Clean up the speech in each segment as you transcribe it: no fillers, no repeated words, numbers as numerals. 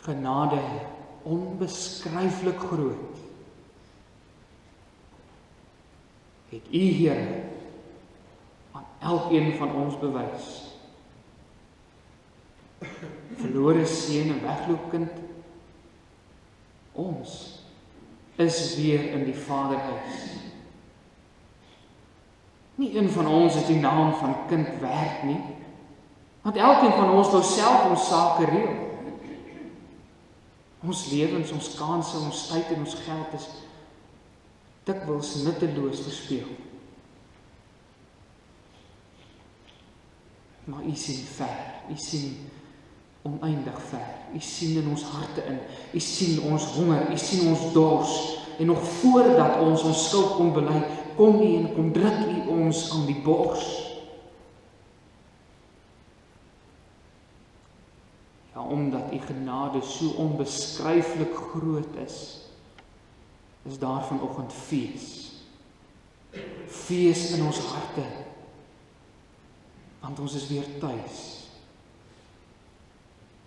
genade onbeskryflik groot, het U, Here, aan elkeen van ons bewys. Verlore seun en wegloopkind, ons is weer in die Vaderhuis. Nie een van ons is die naam van kind werd nie, want elkeen van ons wou self ons sake reël. Ons lewens, ons kanse, ons tyd en ons geld is dikwels nutteloos verspeel. Maar U sien ver, U sien oneindig ver. U sien in ons harte in, U sien ons honger, U sien ons dors, en nog voordat ons skuld kon bely, kom U en kom druk U ons aan die bors. Ja, omdat U genade so onbeskryflik groot is daar vanoggend fees. Fees in ons harte, want ons is weer tuis.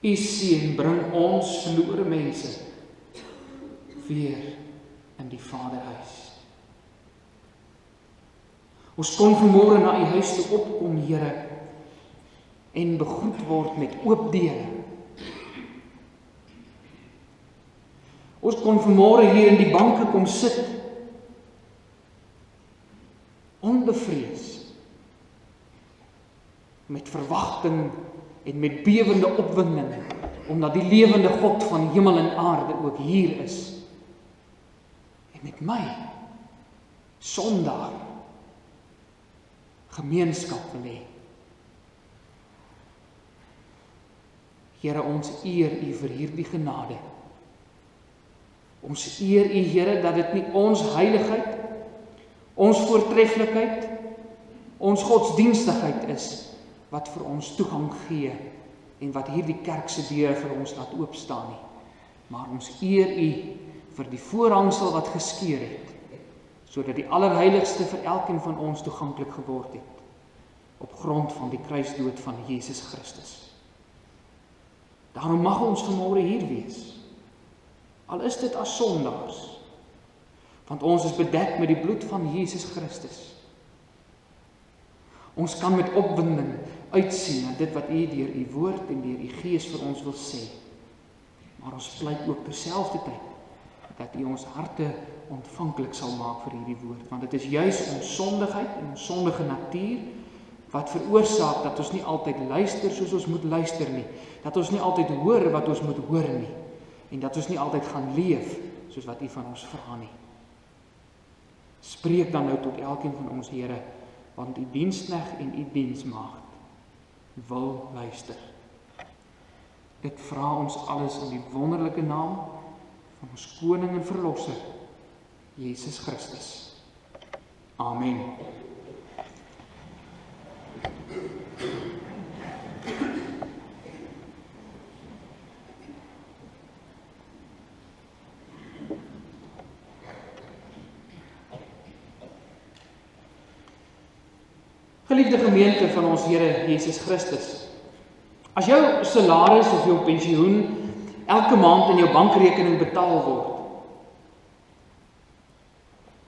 U seun bring ons verlore mense weer in die Vaderhuis. Ons kon vanmôre na U huis toe opkom, Here, en begroet word met oop deure. Ons kon vanmôre hier in die banke kom sit, onbevrees, met verwagting en met bewende opwinding, omdat die lewende God van hemel en aarde ook hier is, en met my, sondaar, gemeenskap wil hê. Here, ons eer U vir hierdie genade. Ons eer U, Here, dat dit nie ons heiligheid, ons voortreffelikheid, ons godsdienstigheid is, wat vir ons toegang gee, en wat hierdie kerk se deure vir ons laat oopstaan nie. Maar ons eer U vir die voorhangsel wat geskeur het, sodat die allerheiligste vir elkeen van ons toeganklik geword het, op grond van die kruisdood van Jesus Christus. Daarom mag ons vanmôre hier wees, al is dit as sondaars, want ons is bedek met die bloed van Jesus Christus. Ons kan met opwinding uitsien na dit wat U deur U woord en deur U Gees vir ons wil sê. Maar ons pleit ook terselfdertyd dat U ons harte ontvanklik sal maak vir hierdie woord, want dit is juis ons sondigheid en ons sondige natuur wat veroorsaak dat ons nie altyd luister soos ons moet luister nie, dat ons nie altyd hoor wat ons moet hoor nie, en dat ons nie altyd gaan leef soos wat U van ons vra nie. Spreek dan nou tot elkeen van ons, Here, want U diensknegt en U diensmaagd wil luister. Dit vra ons alles in die wonderlike naam van ons koning en verlosser, Jesus Christus. Amen. Geliefde gemeente van ons Here Jesus Christus, as jou salaris of jou pensioen elke maand in jou bankrekening betaal word,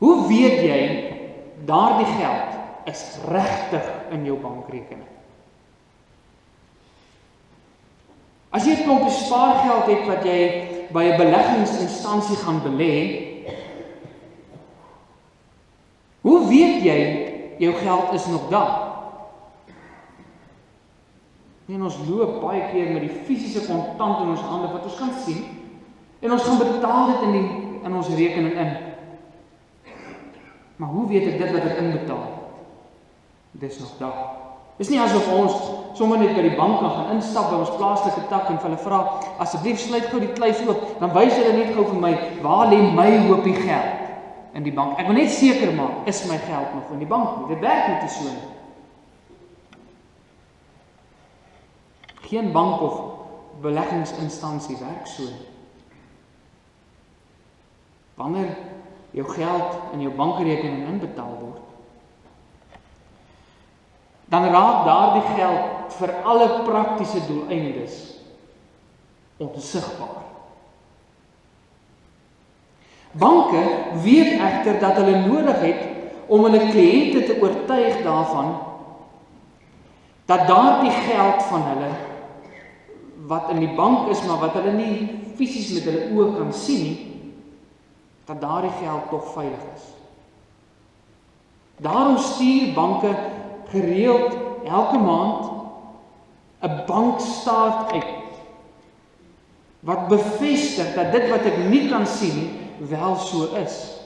hoe weet jy daardie geld is regtig in jou bankrekening? As jy 'n klompie spaargeld het wat jy by 'n beleggingsinstansie gaan belê, hoe weet jy jou geld is nog daar? En ons loop baie keer met die fisiese kontant in ons hande wat ons kan sien, en ons gaan betaal dit in ons rekening in. Maar hoe weet ek dit wat ek inbetaal het? Dit is nog daar. Dit is nie asof ons sommer net by die bank kan gaan instap by ons plaaslike tak en vir hulle vra, asseblief sluit gou die kluis oop, dan wys hulle net gou vir my, waar lê my hoopie geld in die bank? Ek wil net seker maak, is my geld nog in die bank nie? Dit werk net nie so nie. Geen bank of beleggingsinstansie werk so nie. Wanneer jou geld in jou bankrekening inbetaal word, dan raak daardie geld vir alle praktiese doeleindes onsigbaar. Banke weet egter dat hulle nodig het om hulle kliënte te oortuig daarvan dat daardie geld van hulle wat in die bank is, maar wat hulle nie fisies met hulle oë kan sien nie, dat daardie geld tog veilig is. Daarom stuur banke gereeld elke maand 'n bankstaat uit wat bevestig dat dit wat ek nie kan sien nie, wel so is.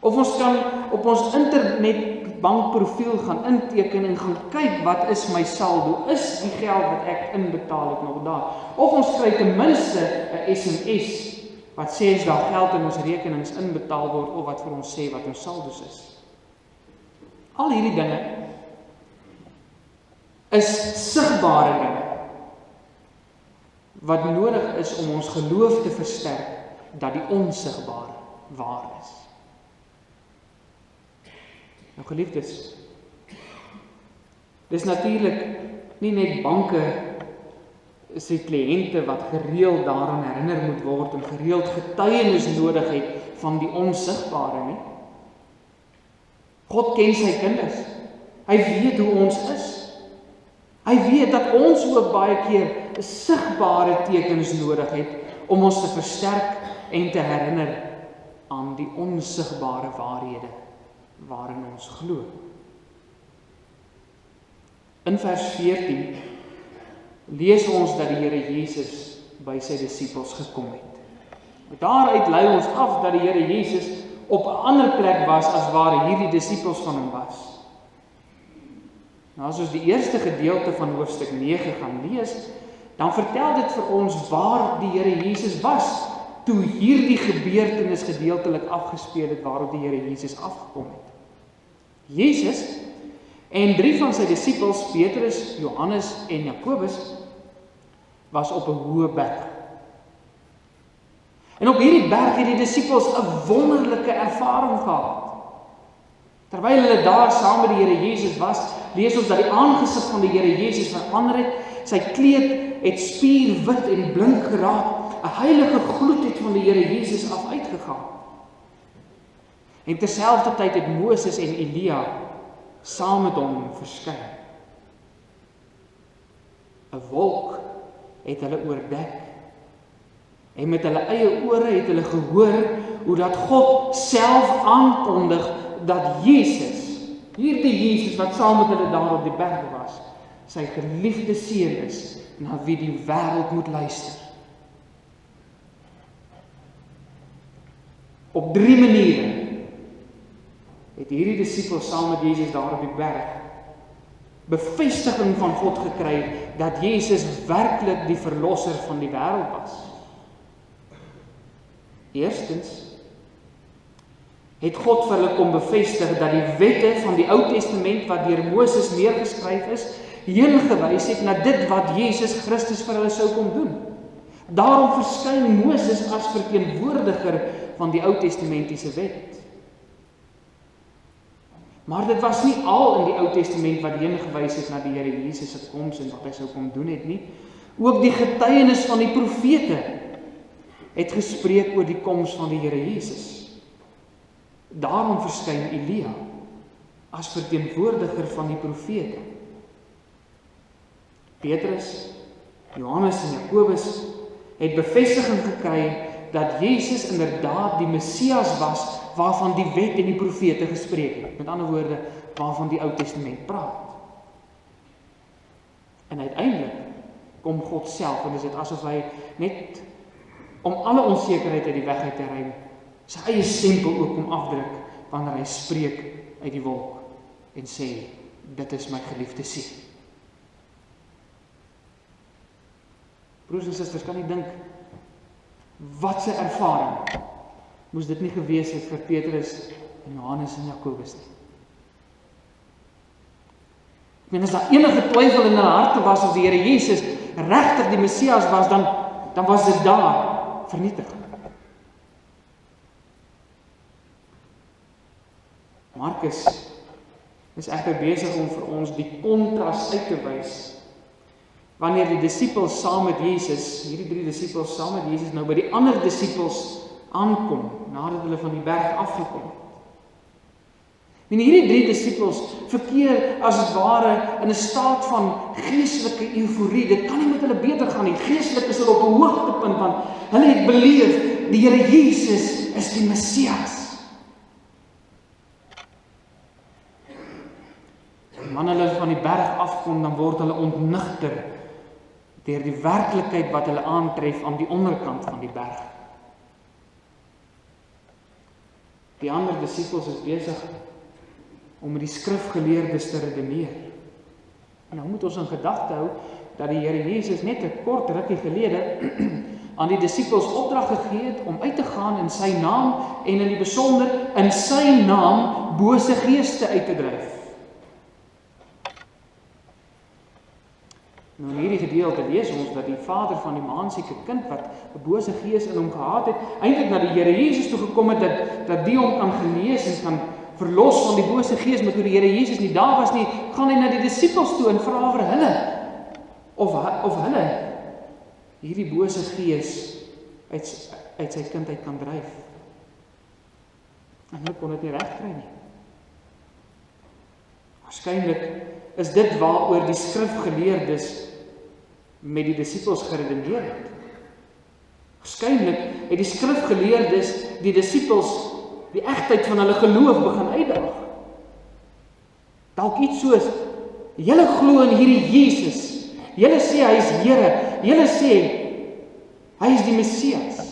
Of ons kan op ons internetbankprofiel gaan inteken en gaan kyk wat is my saldo, is die geld wat ek inbetaal het nog daar. Of ons kry ten minste 'n SMS wat sê as daar geld in ons rekenings inbetaal word of wat vir ons sê wat ons saldos is. Al hierdie dinge is sigbare dinge wat nodig is om ons geloof te versterk dat die onsigbare waar is. Nou geliefdes, dis natuurlik nie net banke se kliënte wat gereeld daaraan herinner moet word en gereeld getuienis nodig het van die onsigbare nie. God ken sy kinders. Hy weet hoe ons is. Hy weet dat ons ook baie keer sigbare tekens nodig het om ons te versterk en te herinner aan die onsigbare waarhede waarin ons glo. In vers 14 lees ons dat die Here Jesus by sy disippels gekom het. Daaruit lei ons af dat die Here Jesus op 'n ander plek was as waar hierdie disippels van hom was. Nou as ons die eerste gedeelte van hoofstuk 9 gaan lees, dan vertel dit vir ons waar die Here Jesus was toe hierdie gebeurtenis gedeeltelik afgespeel het waarop die Here Jesus afgekom het. Jesus en 3 van sy disippels, Petrus, Johannes en Jakobus, was op 'n hoë berg. En op hierdie berg het die disippels 'n wonderlike ervaring gehad. Terwyl hulle daar saam met die Here Jesus was, lees ons dat die aangesig van die Here Jesus verander het, sy kleed het spierwit en blink geraak, 'n heilige gloed het van die Here Jesus af uitgegaan. En terselfdertyd het Moses en Elia saam met hom verskyn. 'n Wolk het hulle oordek. En met hulle eie ore het hulle gehoor hoe dat God self aankondig dat Jesus, hierdie Jesus wat saam met hulle daar op die berg was, sy geliefde seun is, na wie die wêreld moet luister. Op 3 maniere het hierdie disippels saam met Jesus daar op die berg bevestiging van God gekry dat Jesus werklik die verlosser van die wêreld was. Eerstens het God vir hulle kom bevestig dat die wette van die Ou Testament wat deur Moses neergeskryf is, heen gewys het na dit wat Jesus Christus vir hulle sou kom doen. Daarom verskyn Moses as verteenwoordiger van die Ou Testamentiese wet. Maar dit was nie al in die Ou Testament wat heen gewys het na die Here Jesus se koms en wat hy sou kom doen het nie. Ook die getuienis van die profete het gespreek oor die koms van die Here Jesus. Daarom verskyn Elia as verteenwoordiger van die profete. Petrus, Johannes en Jakobus het bevestiging gekry dat Jesus inderdaad die Messias was waarvan die wet en die profete gespreek het. Met ander woorde, waarvan die Ou Testament praat. En uiteindelik kom God self, en dis dit asof hy net om alle onsekerheid uit die weg uit te ruim, sy eie stempel ook kom afdruk wanneer hy spreek uit die wolk en sê, dit is my geliefde seun. Broers en susters, kan ek dink, wat se ervaring moes dit nie gewees het vir Petrus en Johannes en Jakobus nie. Ek meen, as daar enige twyfel in hulle harte was of die Here Jesus regtig die Messias was, dan was dit daar vernietig. Markus is egter besig om vir ons die kontras uit te wys wanneer die disippels saam met Jesus, hierdie 3 disippels saam met Jesus nou by die ander disippels aankom, nadat hulle van die berg afgekom het. En hierdie 3 disippels verkeer as het ware in 'n staat van geestelike euforie. Dit kan nie met hulle beter gaan nie. Geestelik is hulle op 'n hoogtepunt, want hulle het beleef die Here Jesus is die Messias. En wanneer hulle van die berg afkom, dan word hulle ontnigter deur die werklikheid wat hulle aantref aan die onderkant van die berg. Die ander disippels is besig om met die skrifgeleerdes te redeneer. En nou moet ons in gedagte hou dat die Here Jesus net 'n kort rukkie gelede aan die disippels opdrag gegee het om uit te gaan in sy naam en in die besonder in sy naam bose geeste uit te dryf. Nou in hierdie gedeelte lees ons dat die vader van die maansieke kind wat 'n bose gees in hom gehad het, eintlik na die Here Jesus toe gekom het dat die hom kan genees en kan verlos van die bose gees, maar toe die Here Jesus nie daar was nie, gaan hy na die disippels toe en vra vir hulle of hulle hierdie bose gees uit sy kind uit kan dryf. En hulle kon dit nie regkry nie. Waarskynlik is dit waaroor die skrifgeleerdes met die disippels geredeneer het. Waarskynlik het die skrifgeleerdes die disippels die egtheid van hulle geloof begin uitdaag. Dalk iets soos: julle glo in hierdie Jesus, julle sê hy is Here, julle sê hy is die Messias,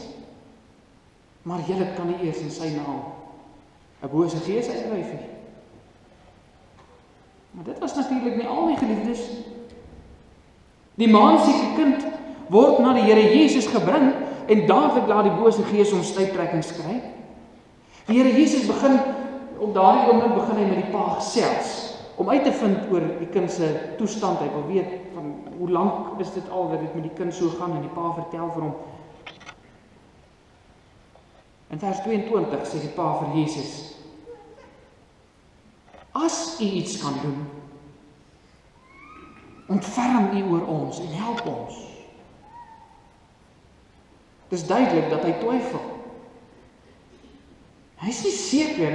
maar julle kan nie eers in sy naam 'n bose gees uitdryf nie. Maar dit was natuurlik nie al nie, geliefdes. Die maansieke kind word na die Here Jesus gebring en dadelik laat die bose gees hom stuiptrekkings kry. Die Here Jesus begin, op daardie oomblik begin hy met die pa gesels, om uit te vind oor die kind se toestand. Hy wil weet van hoe lank is dit al dat dit met die kind so gaan, en die pa vertel vir hom. In vers 22 sê die pa vir Jesus: as u iets kan doen, ontferm u oor ons en help ons. Dit is duidelik dat hy twyfel. Hy is nie seker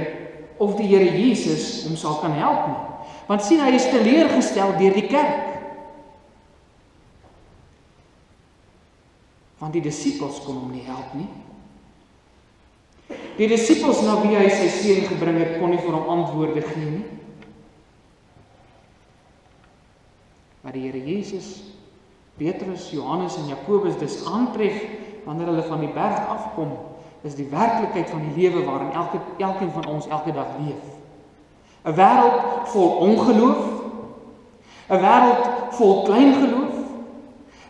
of die Here Jesus hom sal kan help nie. Want sien, hy is teleurgestel deur die kerk. Want die disippels kon hom nie help nie. Die disippels na wie hy sy seun gebring het, kon nie vir hom antwoorde gee nie. Maar die Here Jesus, Petrus, Johannes en Jakobus dus aantref wanneer hulle van die berg afkom, is die werklikheid van die lewe waarin elkeen van ons elke dag leef. 'n wêreld vol ongeloof, 'n wêreld vol kleingeloof,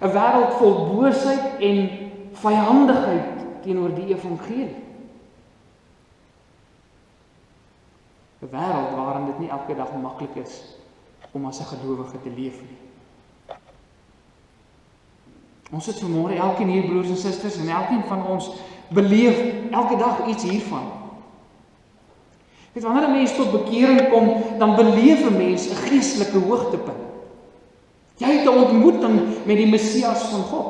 'n wêreld vol boosheid en vyandigheid teenoor die evangelie. 'n wêreld waarin dit nie elke dag maklik is om as 'n gelowige te leef nie. Ons sit vanmôre elkeen hier, broers en susters, en elkeen van ons beleef elke dag iets hiervan. Weet, wanneer 'n mens tot bekering kom, dan beleef 'n mens 'n geestelike hoogtepunt. Jy het 'n ontmoeting met die Messias van God.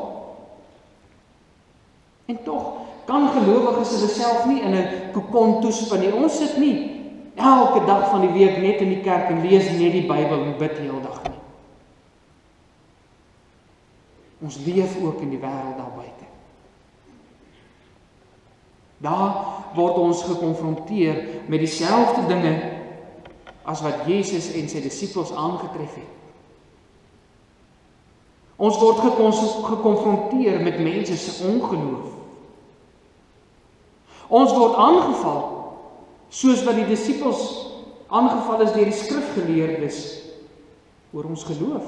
En tog kan gelowiges hulle self nie in 'n kokon toespin nie. Ons sit nie elke dag van die week net in die kerk en lees net die Bybel en bid die hele dag nie. Ons leef ook in die wêreld daar buite. Daar word ons gekonfronteer met dieselfde dinge as wat Jesus en sy disippels aangetref het. Ons word gekonfronteer met mense se ongeloof. Ons word aangeval, soos wat die disippels aangeval is deur die skrifgeleerdes oor ons geloof.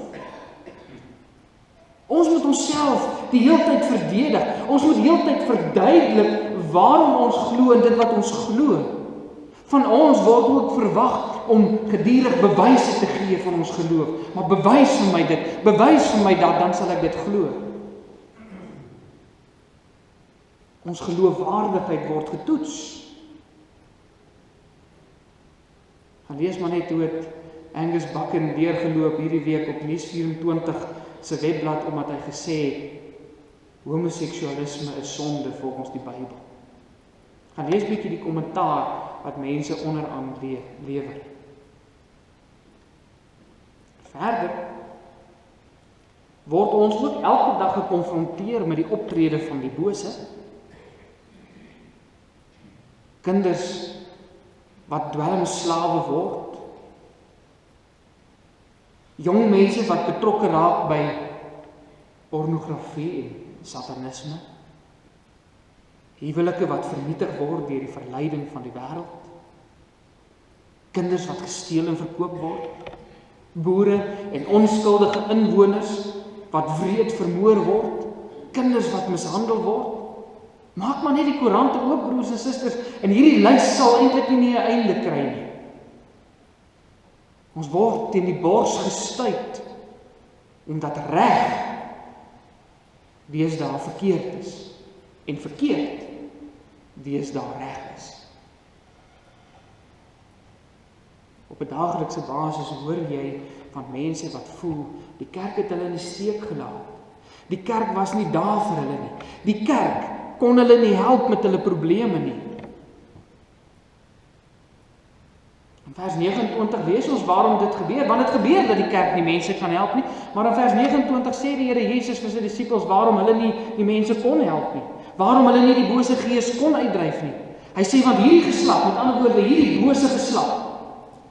Ons moet onsself die hele tyd verdedig. Ons moet die hele tyd verduidelik waarom ons glo en dit wat ons glo. Van ons word ook verwag om gedurig bewyse te gee van ons geloof. Maar bewys vir my dit, bewys vir my dat, dan sal ek dit glo. Ons geloofwaardigheid word getoets. Gaan lees maar net hoe het Angus Buchan deurgeloop hierdie week op Nuus 24 se webblad omdat hy gesê het, homoseksualisme is sonde volgens die Bybel. Gaan lees bietjie die kommentaar wat mense onderaan lewer. Verder word ons ook elke dag gekonfronteer met die optrede van die bose. Kinders wat dwelmslawe word, jong mense wat betrokke raak by pornografie en satanisme, huwelike wat vernietig word deur die verleiding van die wêreld, kinders wat gesteel en verkoop word, boere en onskuldige inwoners wat wreed vermoor word, kinders wat mishandel word. Maak maar net die koerante oop, broers en susters, en hierdie lys sal eintlik nie 'n einde kry nie. Ons word teen die bors gestuit, omdat reg deesdae verkeerd is, en verkeerd deesdae reg is. Op 'n daaglikse basis hoor jy van mense wat voel, die kerk het hulle in die steek gelaat. Die kerk was nie daar vir hulle nie. Die kerk kon hulle nie help met hulle probleme nie. In vers 29 lees ons waarom dit gebeur, want dit gebeur dat die kerk nie mense kan help nie, maar in vers 29 sê die Here Jesus vir sy disippels waarom hulle nie die mense kon help nie, waarom hulle nie die bose gees kon uitdryf nie. Hy sê want hierdie geslag, met ander woorde hierdie bose geslag,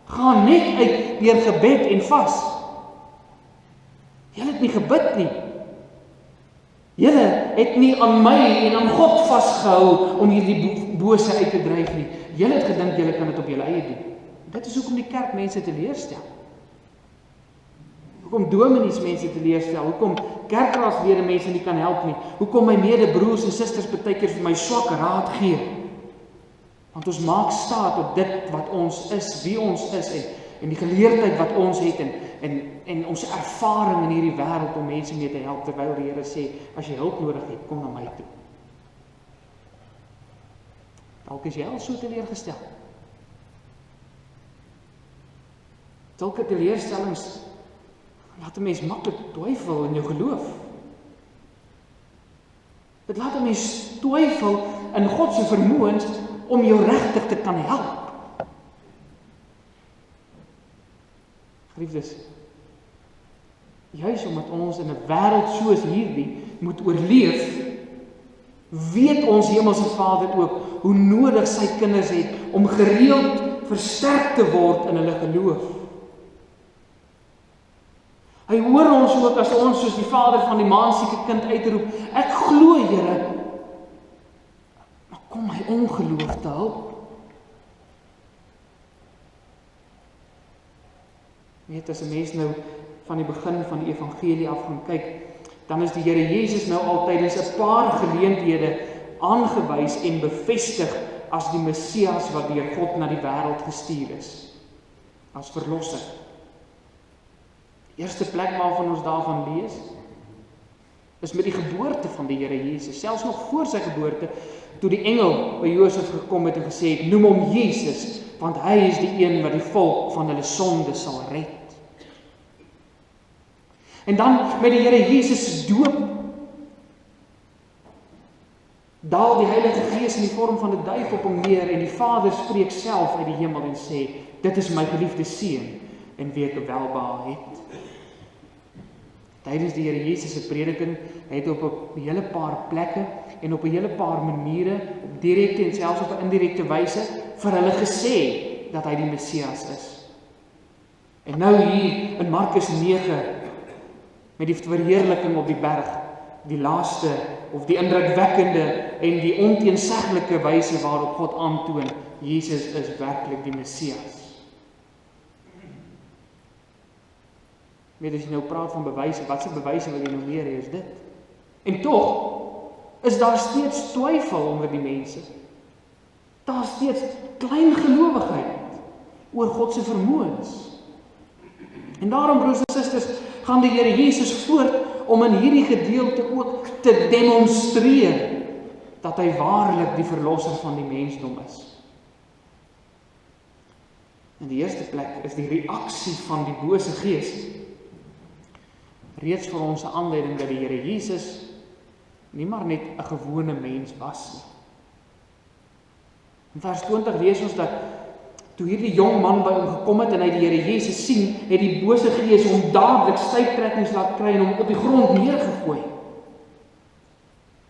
gaan net uit deur gebed en vas. Julle het nie gebid nie. Julle het nie aan my en aan God vasgehou om hierdie bose uit te dryf nie. Julle het gedink julle kan dit op julle eie doen. Dit is hoekom die kerk mense teleurstel. Hoekom dominees mense teleurstel, hoekom kerkraadslede mense nie kan help nie, hoekom my medebroers en susters baie keer vir my swak raad gee. Want ons maak staat op dit wat ons is, wie ons is en die geleerdheid wat ons het en ons ervaring in hierdie wêreld om mense mee te help, terwyl die Here sê, as jy hulp nodig het, kom na my toe. Dalk is jy al so teleurgestel. Zulke teleurstellings laat 'n mens maklik twyfel in jou geloof. Dit laat 'n mens twyfel in God se vermoëns om jou regtig te kan help. Geliefdes, juis omdat ons in 'n wêreld soos hierdie moet oorleef, weet ons Hemelse Vader ook hoe nodig sy kinders het om gereeld versterk te word in hulle geloof. Hy hoor ons ook as ons soos die vader van die maansieke kind uitroep, ek glo Here, maar kom my ongeloof te help. Weet, as 'n mens nou van die begin van die evangelie af gaan kyk, dan is die Here Jesus nou al tydens 'n paar geleenthede aangewys en bevestig as die Messias wat deur God na die wêreld gestuur is, as verlosser. Die eerste plek waarvan ons daarvan lees, is met die geboorte van die Here Jesus, selfs nog voor sy geboorte, toe die engel by Josef gekom het en gesê het, noem hom Jesus, want hy is die een wat die volk van hulle sonde sal red. En dan met die Here Jesus se doop, daal die Heilige Gees in die vorm van 'n duif op hom neer en die Vader spreek self uit die hemel en sê, dit is my geliefde seun en wie ek welbehaag het. Tydens die Here Jesus se prediking het op 'n hele paar plekke en op 'n hele paar maniere, op direkte en selfs op 'n indirekte wyse, vir hulle gesê dat hy die Messias is. En nou hier in Markus 9, met die verheerliking op die berg, die laaste of die indrukwekkende en die onteenseglike wyse waarop God aantoon, Jesus is werklik die Messias. Weet as jy nou praat van bewyse, wat se bewyse wil jy nou meer hê is dit? En tog is daar steeds twyfel onder die mense. Daar is steeds klein gelowigheid oor God se vermoëns. En daarom, broers en susters, gaan die Here Jesus voort om in hierdie gedeelte ook te demonstreer dat hy waarlik die verlosser van die mensdom is. In die eerste plek is die reaksie van die bose gees reeds vir ons 'n aanleiding dat die Here Jesus nie maar net 'n gewone mens was nie. In vers 20 lees ons dat toe hierdie jong man by hom gekom het en hy die Here Jesus sien, het die bose gees hom dadelik stuiptrekkings laat kry en hom op die grond neergegooi.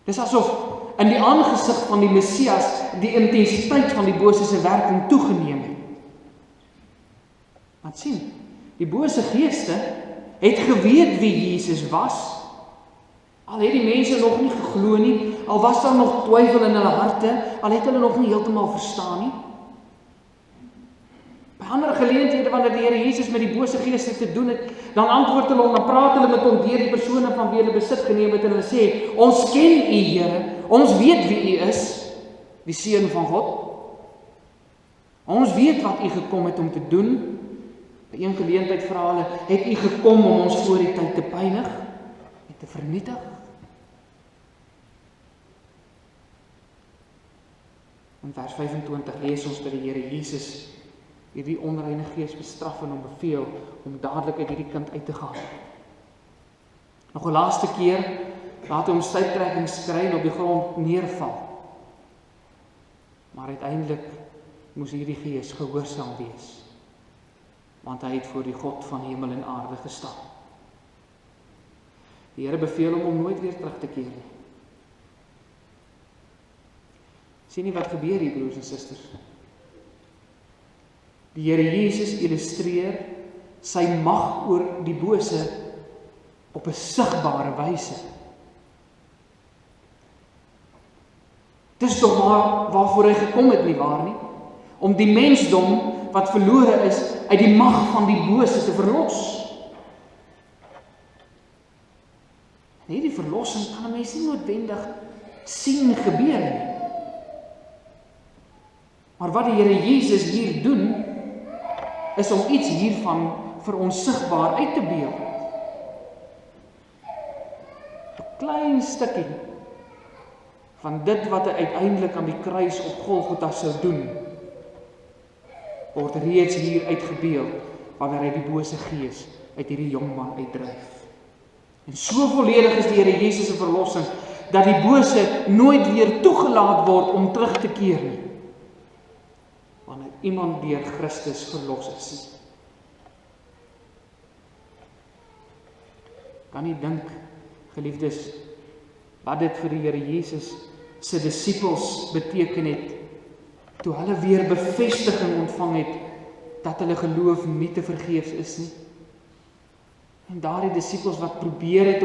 Dis asof in die aangesig van die Messias die intensiteit van die bose se werking toegeneem het. Want sien, die bose geeste het geweet wie Jesus was. Al het die mense nog nie geglo nie, al was daar nog twyfel in hulle harte, al het hulle nog nie heeltemal verstaan nie. By ander geleenthede wanneer die Here Jesus met die bose geeste te doen het, dan antwoord hulle hom, dan praat hulle met hom deur die persone van wie hulle besit geneem het en hulle sê, ons ken U Here, ons weet wie U is, die Seun van God. Ons weet wat U gekom het om te doen. By een geleentheid vra hulle, het U gekom om ons voor die tyd te pynig en te vernietig? In vers 25 lees ons dat die Here Jesus hierdie onreine gees bestraf en hom beveel om dadelik uit hierdie kind uit te gaan. Nog 'n laaste keer laat hy hom stuiptrekkings kry en op die grond neerval. Maar uiteindelik moes hierdie gees gehoorsaam wees, want hy het voor die God van hemel en aarde gestaan. Die Here beveel hom om nooit weer terug te keer nie. Sien nie wat gebeur hier, broers en susters? Die Here Jesus illustreer sy mag oor die bose op 'n sigbare wyse. Dis tog waarvoor hy gekom het, nie waar nie? Om die mensdom wat verlore is uit die mag van die bose te verlos. En hierdie verlossing kan 'n mens nie noodwendig sien gebeur nie. Maar wat die Here Jesus hier doen, is om iets hiervan vir ons sigbaar uit te beeld. 'n Klein stukkie van dit wat hy uiteindelik aan die kruis op Golgotha sou doen, word reeds hier uitgebeeld wanneer hy die bose gees uit hierdie jong man uitdryf. En so volledig is die Here Jesus se verlossing dat die bose nooit weer toegelaat word om terug te keer nie, wanneer iemand deur Christus verlos is. Kan nie dink, geliefdes, wat dit vir die Here Jesus se disippels beteken het toe hulle weer bevestiging ontvang het dat hulle geloof nie te vergeefs is nie. En daardie disippels wat probeer het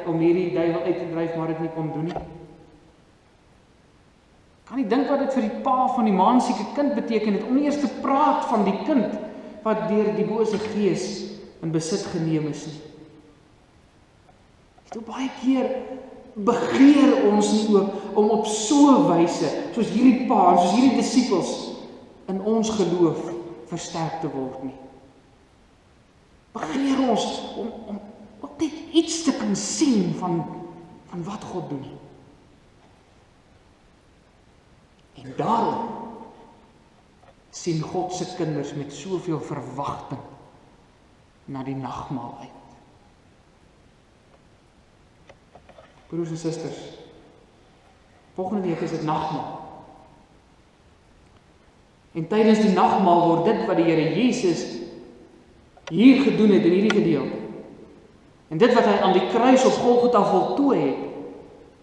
om hierdie duiwel uit te dryf, maar dit nie kon doen nie. Kan nie dink wat dit vir die pa van die maansieke kind beteken het om nie eers te praat van die kind wat deur die bose gees in besit geneem is nie. Hoe baie keer begeer ons nie ook om op so 'n wyse, soos hierdie pa en soos hierdie disippels, in ons geloof versterk te word nie. Begeer ons om ook net iets te kan sien van wat God doen. En daarom sien God se kinders met soveel verwagting na die nagmaal uit. Broers en susters, volgende week is dit nagmaal. En tydens die nagmaal word dit wat die Here Jesus hier gedoen het in hierdie gedeelte, en dit wat hy aan die kruis op Golgotha voltooi het,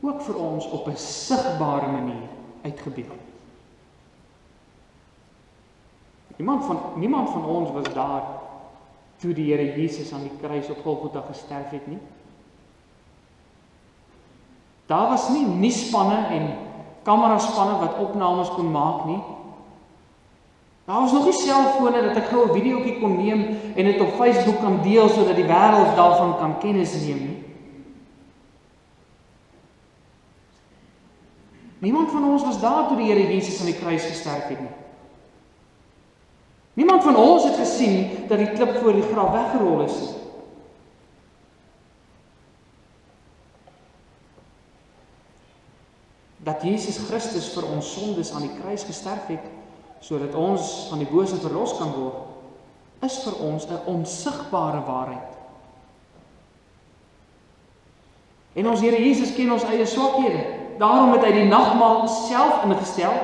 ook vir ons op 'n sigbare manier uitgebeeld. Niemand van ons was daar toe die Here Jesus aan die kruis op Golgotha gesterf het nie. Daar was nie nuusspanne en kameraspanne wat opnames kon maak nie. Daar was nog nie selfone dat ek gou 'n videoetjie kon neem en dit op Facebook kan deel sodat die wêreld daarvan kan kennis neem nie. Niemand van ons was daar toe die Here Jesus aan die kruis gesterf het nie. Niemand van ons het gesien dat die klip voor die graf weggerol is nie. Dat Jesus Christus vir ons sondes aan die kruis gesterf het, sodat ons van die bose verlos kan word, is vir ons 'n onsigbare waarheid. En ons Here Jesus ken ons eie swakhede. Daarom het hy die nagmaal self ingestel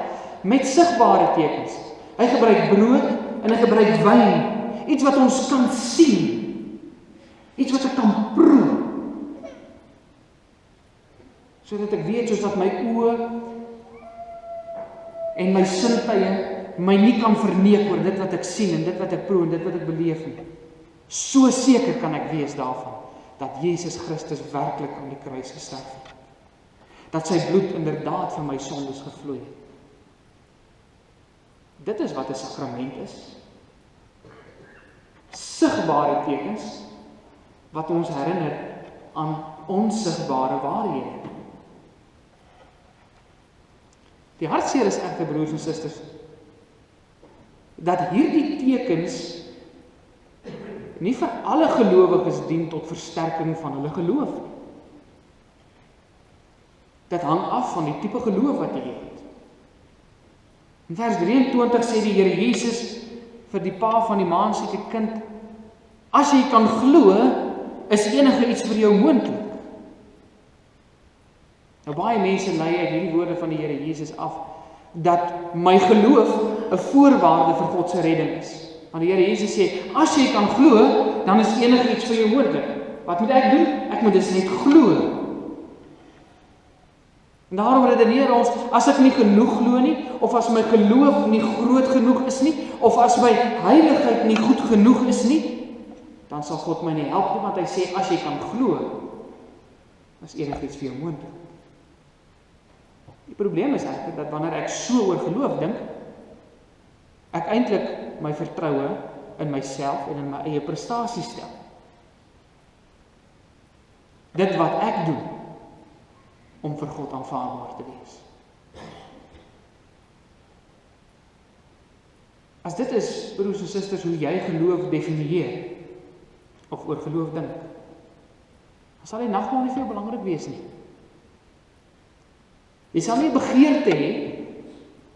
met sigbare tekens. Hy gebruik brood en hy gebruik wyn, iets wat ons kan sien, iets wat ek kan proe, sodat ek weet, soos dat my oë en my sintuie my nie kan verneek oor dit wat ek sien en dit wat ek proe en dit wat ek beleef nie. So seker kan ek wees daarvan, dat Jesus Christus werklik aan die kruis gesterf het. Dat sy bloed inderdaad vir my sondes gevloei het. Dit is wat 'n sakrament is. Sigbare tekens, wat ons herinner aan onsigbare waarhede. Die hartseer is egter, broers en susters, dat hierdie tekens nie vir alle gelowiges dien tot versterking van hulle geloof nie. Dit hang af van die tipe geloof wat jy het. In vers 23 sê die Here Jesus vir die pa van die maansieke kind, as jy kan glo, is enige iets vir jou moontlik. Nou baie mense lei uit hierdie woorde van die Here Jesus af, dat my geloof 'n voorwaarde vir God se redding is. Want die Here Jesus sê, as jy kan glo, dan is enige iets vir jou moontlik. Wat moet ek doen? Ek moet dus net glo. En daarom redeneer ons, as ek nie genoeg glo nie, of as my geloof nie groot genoeg is nie, of as my heiligheid nie goed genoeg is nie, dan sal God my nie help nie, want hy sê, as jy kan glo, is enigiets vir jou moontlik. Die probleem is eintlik dat wanneer ek so oor geloof dink, ek eintlik my vertroue in myself en in my eie prestasie stel. Dit wat ek doen, om vir God aanvaarbaar te wees. As dit is, broers en susters, hoe jy geloof definieer, of oor geloof dink, dan sal die nagmaal nie vir jou belangrik wees nie. Jy sal nie begeerte hê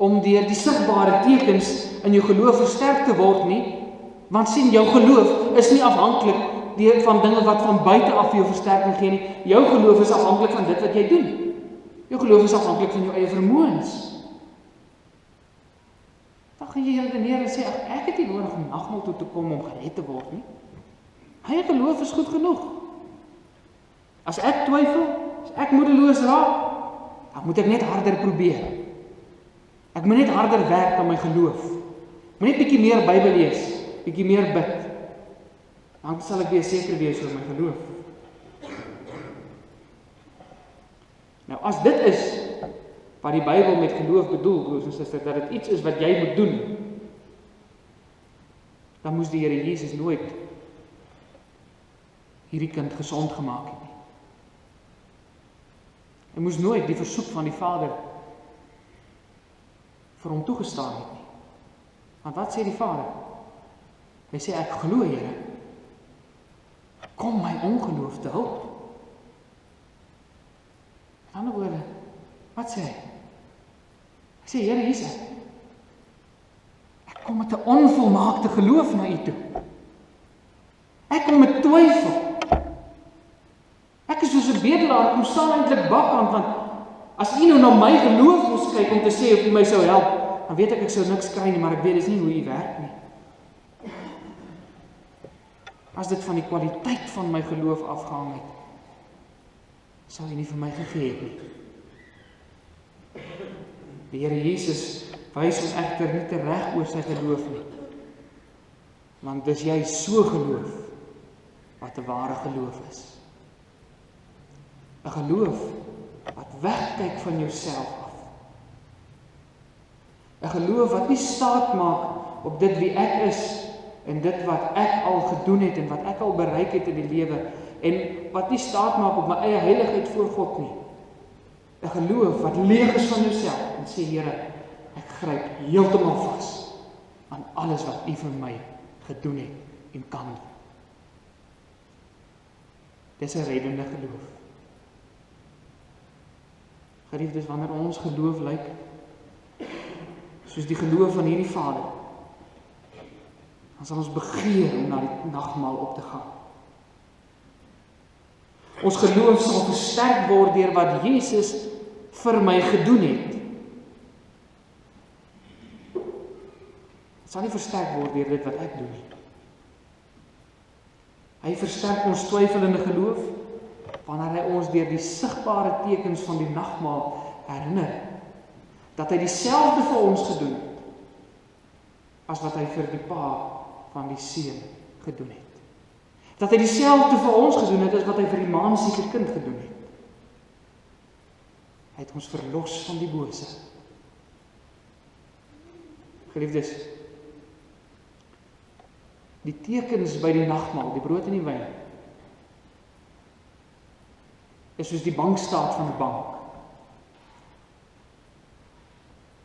om deur die sigbare tekens in jou geloof versterk te word nie, want sien, jou geloof is nie afhanklik van dinge wat van buite af vir jou versterking gee nie. Jou geloof is afhanklik van dit wat jy doen. Jou geloof is afhanklik van jou eie vermoëns. Dan gaan jy redeneer en sê, ek het nie nodig om nagmaal toe te kom om gered te word nie. My geloof is goed genoeg. As ek twyfel, as ek moedeloos raak, dan moet ek net harder probeer. Ek moet net harder werk aan my geloof. Ek moet net bietjie meer Bybel lees, bietjie meer bid. Dan sal ek weer seker wees oor my geloof. Nou, as dit is wat die Bybel met geloof bedoel, broers en susters, dat dit iets is wat jy moet doen, dan moes die Here Jesus nooit hierdie kind gesond gemaak het nie. Hy moes nooit die versoek van die Vader vir hom toegestaan het nie. Want wat sê die Vader? Hy sê, ek glo, Here, kom my ongeloof te hulp. In ander woorde, wat sê hy? Hy sê, Here Jesus, ek kom met 'n onvolmaakte geloof na U toe. Ek kom met twyfel. Ek is soos 'n bedelaar, ek kom staan eintlik bakkant, want as U nou na my geloof moes kyk om te sê of U my sou help, dan weet ek sou niks kry nie, maar ek weet dis nie hoe U werk nie. As dit van die kwaliteit van my geloof afgehang het, sal U nie vir my gegee het nie. Die Here Jesus wys ons egter nie tereg oor sy geloof nie. Want dis jy so geloof wat 'n ware geloof is. 'n geloof wat wegkyk van jouself af. 'n geloof wat nie staat maak op dit wie ek is en dit wat ek al gedoen het en wat ek al bereik het in die lewe en wat nie staat maak op my eie heiligheid voor God nie. 'n geloof wat leeg is van jouself en sê, Here, ek gryp heeltemal vas aan alles wat U vir my gedoen het en kan doen. Dis 'n reddende geloof. Geliefdes, wanneer ons geloof lyk soos die geloof van hierdie Vader, dan sal ons begeer om na die nagmaal op te gaan. Ons geloof sal versterk word deur wat Jesus vir my gedoen het. Het sal nie versterk word deur dit wat ek doen nie. Hy versterk ons twyfelende geloof wanneer hy ons deur die sigbare tekens van die nagmaal herinner dat hy dieselfde vir ons gedoen het as wat hy vir die pa van die seun gedoen het. Dat hy dieselfde vir ons gedoen het as wat hy vir die maansieke kind gedoen het. Hy het ons verlos van die bose. Geliefdes, die tekens by die nagmaal, die brood en die wyn, is soos die bankstaat van 'n bank.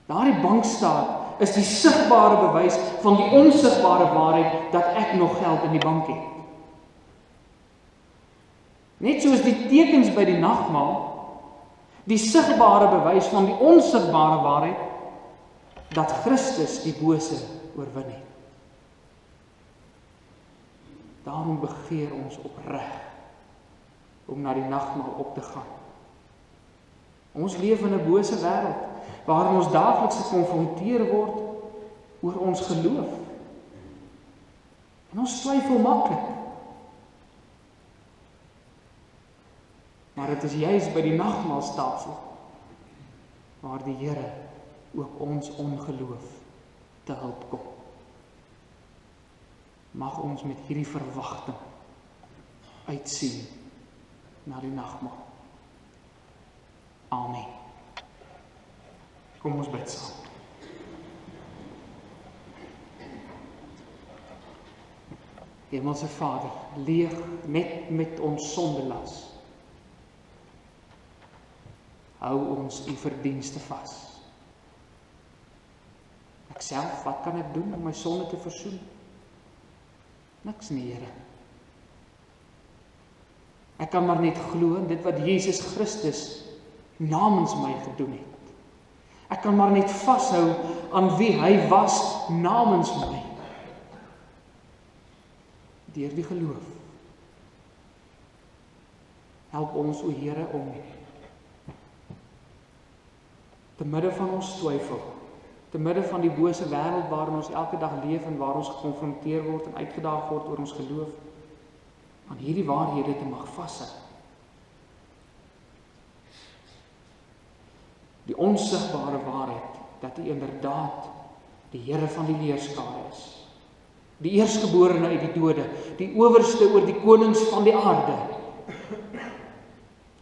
Daardie bankstaat is die sigbare bewys van die onsigbare waarheid dat ek nog geld in die bank het. Net soos die tekens by die nagmaal die sigbare bewys van die onsigbare waarheid dat Christus die bose oorwin het. Daarom begeer ons opreg om na die nagmaal op te gaan. Ons leef in 'n bose wêreld waarin ons daagliks gekonfronteer word oor ons geloof. En ons twyfel maklik. Maar dit is juis by die nagmaaltafel waar die Here ook ons ongeloof te hulp kom. Mag ons met hierdie verwagting uitsien na die nagmaal. Amen. Kom ons bid saam. Hemelse Vader, leeg net met ons sondelas. Hou ons u verdienste vas. Ek self, wat kan ek doen om my sonde te versoen? Niks nie, Here. Ek kan maar net glo in dit wat Jesus Christus namens my gedoen het. Ek kan maar net vashou aan wie hy was namens my. Deur die geloof. Help ons, o Here, om te midde van ons twyfel, te midde van die bose wêreld waarin ons elke dag leef en waar ons gekonfronteer word en uitgedaag word oor ons geloof, aan hierdie waarhede te mag vashou. Die onsigbare waarheid dat U inderdaad die Here van die leerskare is, die eerstgeborene uit die dode, die owerste oor die konings van die aarde,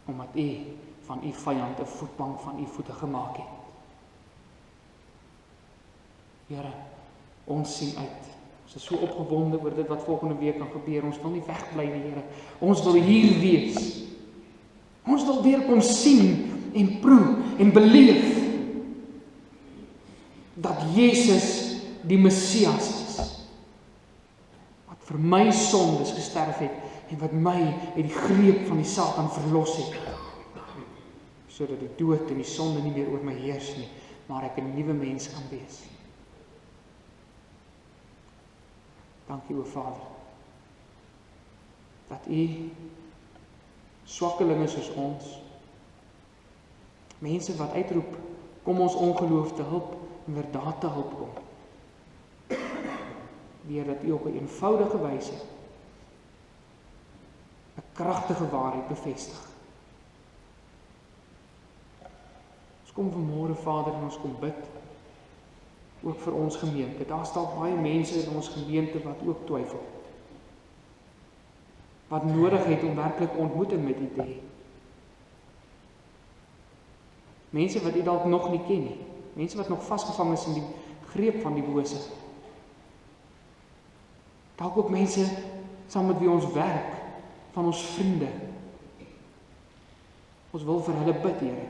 omdat U van U vyand 'n voetbank van U voete gemaak het. Here, ons sien uit. Ons is so opgewonde oor dit wat volgende week kan gebeur. Ons wil nie wegbly nie, Here. Ons wil hier wees. Ons wil weer kom sien en proe en beleef dat Jesus die Messias is. Wat vir my sondes gesterf het en wat my uit die greep van die Satan verlos het. Sodat die dood en die sonde nie meer oor my heers nie, maar ek 'n nuwe mens kan wees. Dankie, o Vader, dat U swakkelinge soos ons, mense wat uitroep, kom ons ongeloof te hulp, inderdaad te hulp kom. Weer dat U op 'n eenvoudige wyse 'n kragtige waarheid bevestig. Ons kom vanmôre, Vader, en ons kom bid, ook vir ons gemeente. Daar staan baie mense in ons gemeente wat ook twyfel. Wat nodig het om werklik ontmoeting met U te hê. Mense wat U dalk nog nie ken nie. Mense wat nog vasgevang is in die greep van die bose. Dalk ook mense saam met wie ons werk, van ons vriende. Ons wil vir hulle bid, Here.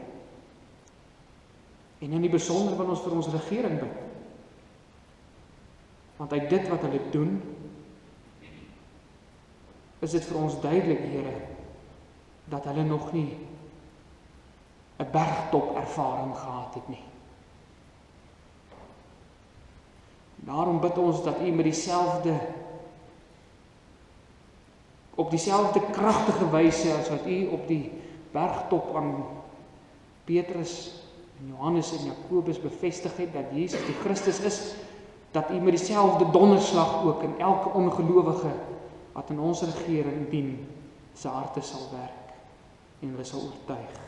En in die besonder wil ons vir ons regering bid. Want uit dit wat hulle doen, is dit vir ons duidelik, Here, dat hulle nog nie 'n bergtop ervaring gehad het nie. Daarom bid ons dat U met dieselfde op dieselfde kragtige wyse as wat U op die bergtop aan Petrus en Johannes en Jakobus bevestig het dat Jesus die Christus is, dat U met dieselfde donderslag ook in elke ongelowige wat in ons regering dien, sy harte sal werk en hulle sal oortuig.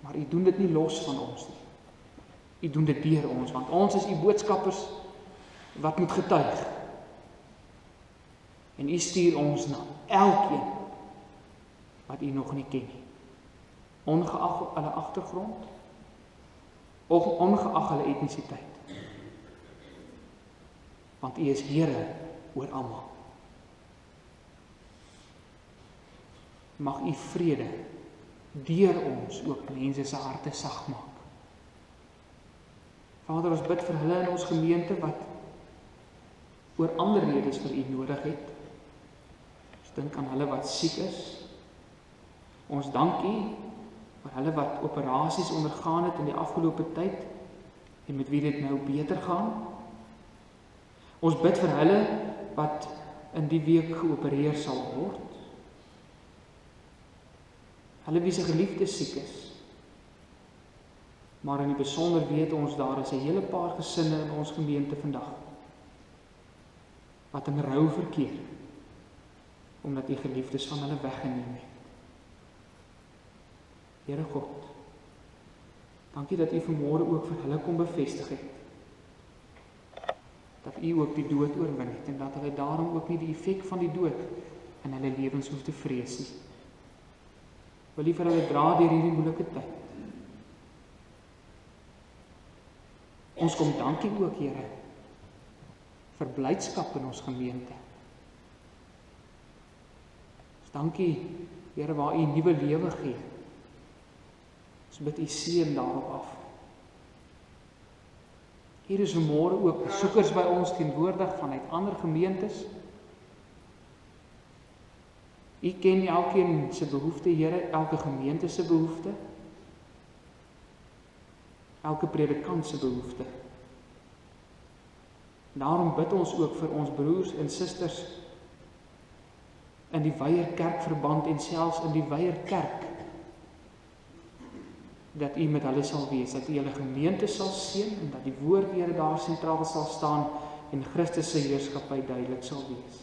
Maar U doen dit nie los van ons nie. U doen dit deur ons, want ons is U boodskappers wat moet getuig. En U stuur ons na elkeen wat U nog nie ken nie. Ongeag hulle agtergrond, of ongeag hulle etnisiteit. Want U is Here oor almal. Mag U vrede deur ons ook mense se harte sag maak. Vader, ons bid vir hulle in ons gemeente wat oor ander redes vir U nodig het. Ons dink aan hulle wat siek is. Ons dank U vir hulle wat operasies ondergaan het in die afgelope tyd en met wie dit nou beter gaan. Ons bid vir hulle wat in die week geopereer sal word. Hulle wie se geliefdes siek is. Maar in die besonder weet ons daar is 'n hele paar gesinne in ons gemeente vandag wat in rou verkeer omdat die geliefdes van hulle weggeneem het. Here God, dankie dat U vanmôre ook vir hulle kom bevestig het. Dat U ook die dood oorwin het en dat hulle daarom ook nie die effek van die dood in hulle lewens hoef te vrees nie. Wil U vir hulle dra deur hierdie moeilike tyd. Ons kom dankie ook, Here, vir blydskap in ons gemeente. Ons dankie, Here, waar U nuwe lewe gee. Ons bid U seën daarop af. Hier is vanmôre ook besoekers by ons teenwoordig vanuit ander gemeentes. U ken elkeen se behoefte, Here, elke gemeente se behoefte. Elke predikant se behoefte. Daarom bid ons ook vir ons broers en susters in die Weier Kerkverband en selfs in die Weier Kerk, dat U met hulle sal wees, dat U hulle gemeente sal seën en dat die woord Here daar sentraal sal staan en Christus se heerskappy duidelik sal wees.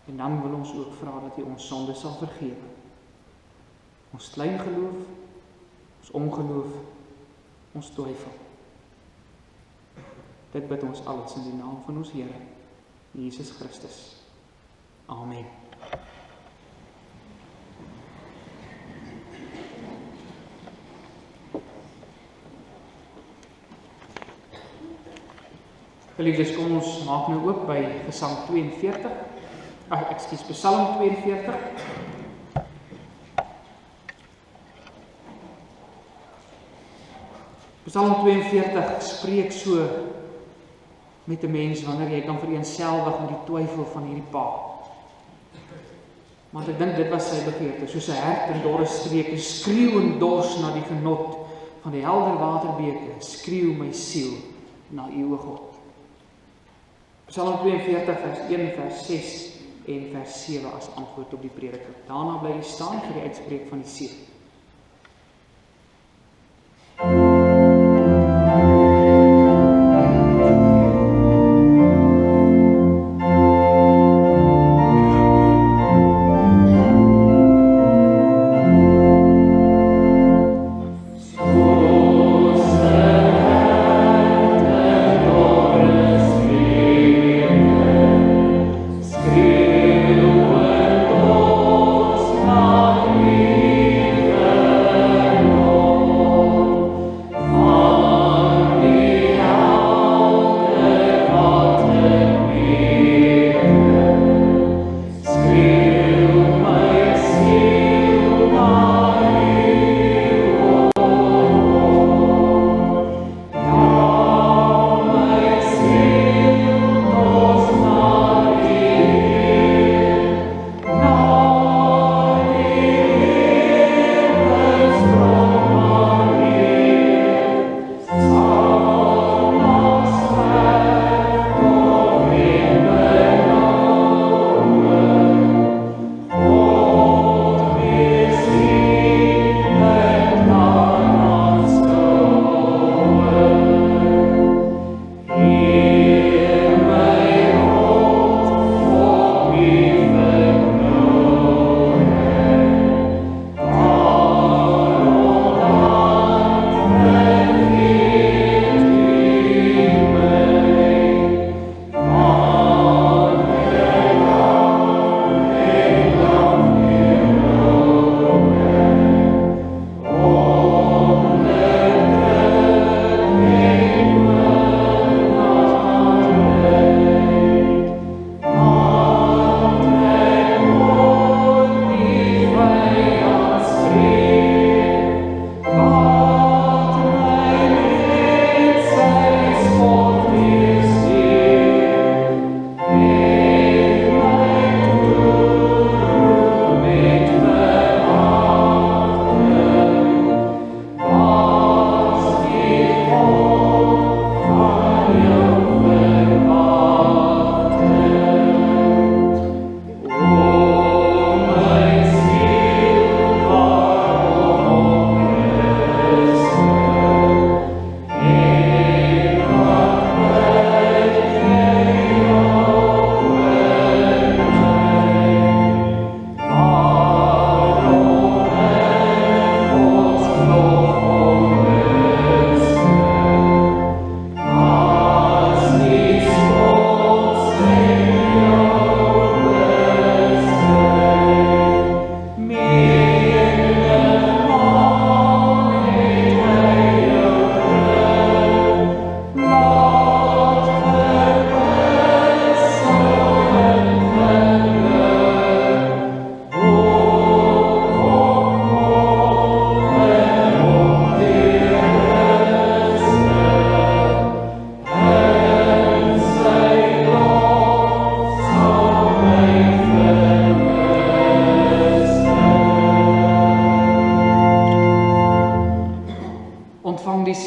En dan wil ons ook vra dat U ons sonde sal vergewe. Ons klein geloof, ons ongeloof, ons twyfel. Dit bid ons alles in die naam van ons Here, Jesus Christus. Amen. Geliefdes, kom ons maak nou oop by Gesang 42. Psalm 42. Psalm 42 spreek so met 'n mens wanneer jy kan vereenselwig met die twyfel van hierdie pa. Want ek dink dit was sy begeerte, soos 'n hert in dorre streke, skreeu en dors na die genot van die helder waterbeke, skreeu my siel na U, o God. Psalm 42 vers 1, vers 6 en vers 7 as antwoord op die prediker. Daarna bly jy staan vir die uitspreek van die seën. Skriw en dors na U.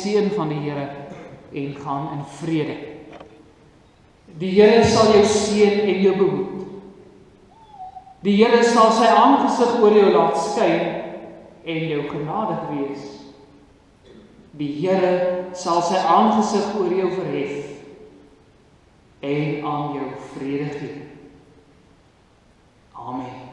seën van die Here en gaan in vrede. Die Here sal jou seën en jou behoed. Die Here sal sy aangesig oor jou laat skyn en jou genadig wees. Die Here sal sy aangesig oor jou verhef en aan jou vrede gee. Amen.